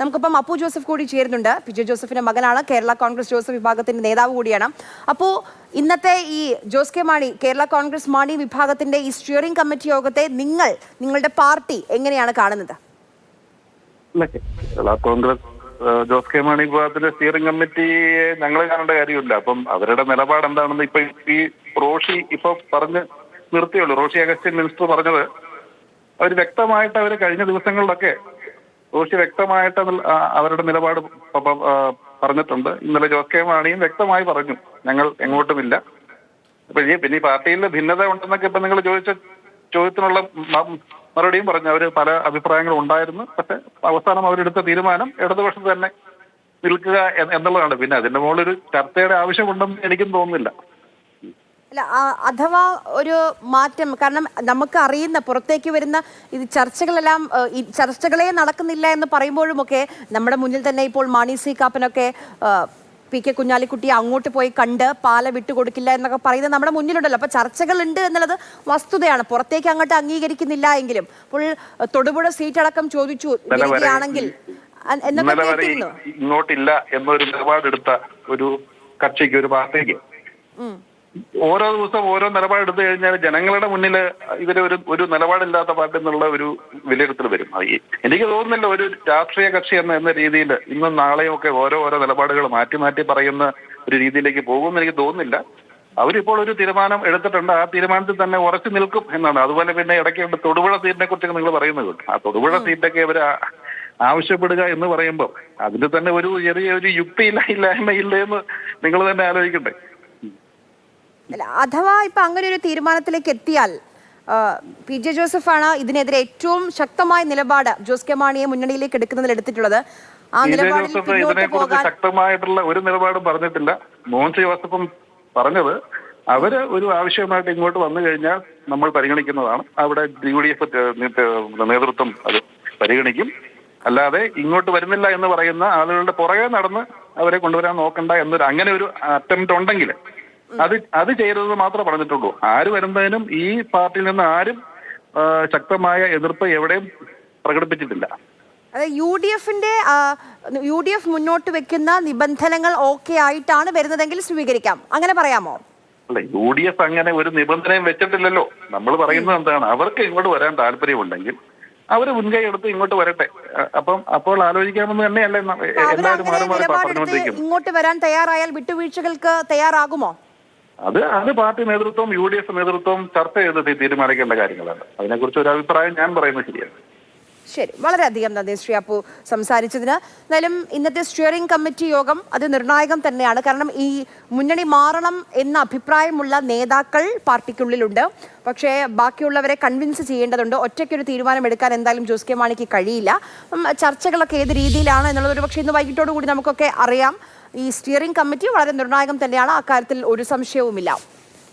നമുക്കിപ്പം അപ്പു ജോസഫ് കൂടി ചേരുന്നുണ്ട്. പി ജെ ജോസഫിന്റെ മകനാണ്, കേരള കോൺഗ്രസ് ജോസഫ് വിഭാഗത്തിന്റെ നേതാവ് കൂടിയാണ്. അപ്പോൾ ഇന്നത്തെ ഈ ജോസ് കെ മാണി കേരള കോൺഗ്രസ് മാണി വിഭാഗത്തിന്റെ ഈ സ്റ്റിയറിംഗ് കമ്മിറ്റി യോഗത്തെ നിങ്ങളുടെ പാർട്ടി എങ്ങനെയാണ് കാണുന്നത്? കേരള കോൺഗ്രസ് ജോസ് കെ മാണി വിഭാഗത്തിന്റെ സ്റ്റിയറിംഗ് കമ്മിറ്റിയെ ഞങ്ങൾ കാണേണ്ട കാര്യമില്ല. അപ്പം അവരുടെ നിലപാട് എന്താണെന്ന് ഇപ്പൊ ഈ റോഷി ഇപ്പൊ പറഞ്ഞ് നിർത്തിയുള്ളൂ. റോഷി അഗസ്റ്റിൻ മിനിസ്റ്റർ പറഞ്ഞത് അവർ വ്യക്തമായിട്ട് അവർ കഴിഞ്ഞ ദിവസങ്ങളിലൊക്കെ റോഷി വ്യക്തമായിട്ട് അവരുടെ നിലപാട് പറഞ്ഞിട്ടുണ്ട്. ഇന്നലെ ജോസ് കെ മാണിയും വ്യക്തമായി പറഞ്ഞു, ഞങ്ങൾ എങ്ങോട്ടുമില്ല. അപ്പൊ പിന്നെ ഈ പാർട്ടിയിൽ ഭിന്നത ഉണ്ടെന്നൊക്കെ ഇപ്പൊ നിങ്ങൾ ചോദിച്ച ചോദ്യത്തിനുള്ള മറുപടിയും പറഞ്ഞു. അവര് പല അഭിപ്രായങ്ങളും ഉണ്ടായിരുന്നു. പക്ഷെ അവസാനം അവരെടുത്ത തീരുമാനം ഇടതുപക്ഷത്ത് തന്നെ നിൽക്കുക എന്നുള്ളതാണ്. പിന്നെ അതിന്റെ മുകളിൽ ഒരു ചർച്ചയുടെ ആവശ്യമുണ്ടെന്ന് എനിക്കും തോന്നുന്നില്ല. അല്ല, അഥവാ ഒരു മാറ്റം, കാരണം നമുക്ക് അറിയുന്ന പുറത്തേക്ക് വരുന്ന ഇത് ചർച്ചകളെല്ലാം ഈ ചർച്ചകളെ നടക്കുന്നില്ല എന്ന് പറയുമ്പോഴുമൊക്കെ നമ്മുടെ മുന്നിൽ തന്നെ ഇപ്പോൾ മാണി സി കാപ്പനൊക്കെ പി കെ കുഞ്ഞാലിക്കുട്ടിയെ അങ്ങോട്ട് പോയി കണ്ട് പാല വിട്ടുകൊടുക്കില്ല എന്നൊക്കെ പറയുന്നത് നമ്മുടെ മുന്നിലുണ്ടല്ലോ. അപ്പൊ ചർച്ചകളുണ്ട് എന്നുള്ളത് വസ്തുതയാണ്, പുറത്തേക്ക് അങ്ങോട്ട് അംഗീകരിക്കുന്നില്ല എങ്കിലും. അപ്പോൾ തൊടുപുഴ സീറ്റ് അടക്കം ചോദിച്ചു വരികയാണെങ്കിൽ എന്നൊക്കെ ഇങ്ങോട്ടില്ല എന്നൊരു നിലപാടെടുത്ത ഒരു കക്ഷിക്ക്, ഒരു പാർട്ടിക്ക് ഓരോ ദിവസം ഓരോ നിലപാടെടുത്തു കഴിഞ്ഞാൽ ജനങ്ങളുടെ മുന്നിൽ ഇവര് ഒരു നിലപാടില്ലാത്ത പാർട്ടി എന്നുള്ള ഒരു വിലയിരുത്തൽ വരും. എനിക്ക് തോന്നുന്നില്ല ഒരു രാഷ്ട്രീയ കക്ഷി എന്ന രീതിയിൽ ഇന്നും നാളെയും ഒക്കെ ഓരോ നിലപാടുകൾ മാറ്റി മാറ്റി പറയുന്ന ഒരു രീതിയിലേക്ക് പോകുമെന്ന് എനിക്ക് തോന്നുന്നില്ല. അവരിപ്പോൾ ഒരു തീരുമാനം എടുത്തിട്ടുണ്ട്, ആ തീരുമാനത്തിൽ തന്നെ ഉറച്ചു നിൽക്കും എന്നാണ്. അതുപോലെ പിന്നെ ഇടയ്ക്ക് തൊടുപുഴ സീറ്റിനെ കുറിച്ചൊക്കെ നിങ്ങൾ പറയുന്നത്, ആ തൊടുപുഴ സീറ്റൊക്കെ ഇവർ ആവശ്യപ്പെടുക എന്ന് പറയുമ്പോൾ അതിന് തന്നെ ഒരു ചെറിയൊരു ഇല്ലായ്മയില്ല എന്ന് നിങ്ങൾ തന്നെ ആലോചിക്കണ്ടേ. അഥവാ ഇപ്പൊ അങ്ങനെ ഒരു തീരുമാനത്തിലേക്ക് എത്തിയാൽ പി ജെ ജോസഫാണ് ഇതിനെതിരെ ഏറ്റവും ശക്തമായ നിലപാട് ജോസ് കെ മാണിയെ മുന്നണിയിലേക്ക് എടുക്കുന്നതിൽ എടുത്തിട്ടുള്ളത്. ആ നിലപാടിൽ ഇതിനെക്കുറിച്ച് ശക്തമായിട്ടുള്ള ഒരു നിലപാടും പറഞ്ഞിട്ടില്ല. മോഹൻ ജോസഫും പറഞ്ഞത് അവര് ഒരു ആവശ്യമായിട്ട് ഇങ്ങോട്ട് വന്നു കഴിഞ്ഞാൽ നമ്മൾ പരിഗണിക്കുന്നതാണ്. അവിടെ UDF നേതൃത്വം അത് പരിഗണിക്കും. അല്ലാതെ ഇങ്ങോട്ട് വരുന്നില്ല എന്ന് പറയുന്ന ആളുകളുടെ പുറകെ നടന്ന് അവരെ കൊണ്ടുവരാൻ നോക്കണ്ട എന്നൊരു അങ്ങനെ ഒരു അറ്റംപ്റ്റ് ഉണ്ടെങ്കിൽ അത് ചെയ്തത് മാത്രമേ പറഞ്ഞിട്ടുള്ളൂ. ആര് വരുന്നതിനും ഈ പാർട്ടിയിൽ നിന്ന് ആരും ശക്തമായ എതിർപ്പ് എവിടെയും പ്രകടിപ്പിച്ചിട്ടില്ല. UDF മുന്നോട്ട് വെക്കുന്ന നിബന്ധനകൾ ഓക്കെ ആയിട്ടാണ് വരുന്നതെങ്കിൽ സ്വീകരിക്കാം, അങ്ങനെ പറയാമോ? അല്ല, UDF അങ്ങനെ ഒരു നിബന്ധനയും വെച്ചിട്ടില്ലല്ലോ. നമ്മൾ പറയുന്നത് എന്താണ്, അവർക്ക് ഇങ്ങോട്ട് വരാൻ താല്പര്യമുണ്ടെങ്കിൽ അവര് മുൻകൈ എടുത്ത് ഇങ്ങോട്ട് വരട്ടെ. അപ്പോൾ ആലോചിക്കാമെന്ന് തന്നെയല്ലേ എല്ലാവരും പറഞ്ഞുകൊണ്ടിരിക്കുന്നത്. ഇങ്ങോട്ട് വരാൻ തയ്യാറായാൽ വിട്ടുവീഴ്ചകൾക്ക് തയ്യാറാകുമോ? അത് പാർട്ടി നേതൃത്വം UDF നേതൃത്വം ചർച്ച ചെയ്ത് തീരുമാനിക്കേണ്ട കാര്യങ്ങളാണ്. അതിനെക്കുറിച്ച് ഒരു അഭിപ്രായം ഞാൻ പറയുന്നത് ശരിയാണ്. ശരി, വളരെയധികം നന്ദി ശ്രീ അപ്പു സംസാരിച്ചതിന്. എന്തായാലും ഇന്നത്തെ സ്റ്റിയറിംഗ് കമ്മിറ്റി യോഗം അത് നിർണായകം തന്നെയാണ്. കാരണം ഈ മുന്നണി മാറണം എന്ന അഭിപ്രായമുള്ള നേതാക്കൾ പാർട്ടിക്കുള്ളിലുണ്ട്. പക്ഷേ ബാക്കിയുള്ളവരെ കൺവിൻസ് ചെയ്യേണ്ടതുണ്ട്. ഒറ്റയ്ക്കൊരു തീരുമാനം എടുക്കാൻ എന്തായാലും ജോസ് കെ മാണിക്ക് കഴിയില്ല. ചർച്ചകളൊക്കെ ഏത് രീതിയിലാണ് എന്നുള്ളത് ഒരു പക്ഷേ ഇന്ന് വൈകിട്ടോടു കൂടി നമുക്കൊക്കെ അറിയാം. ഈ സ്റ്റിയറിംഗ് കമ്മിറ്റി വളരെ നിർണായകം തന്നെയാണ്, അക്കാര്യത്തിൽ ഒരു സംശയവുമില്ല.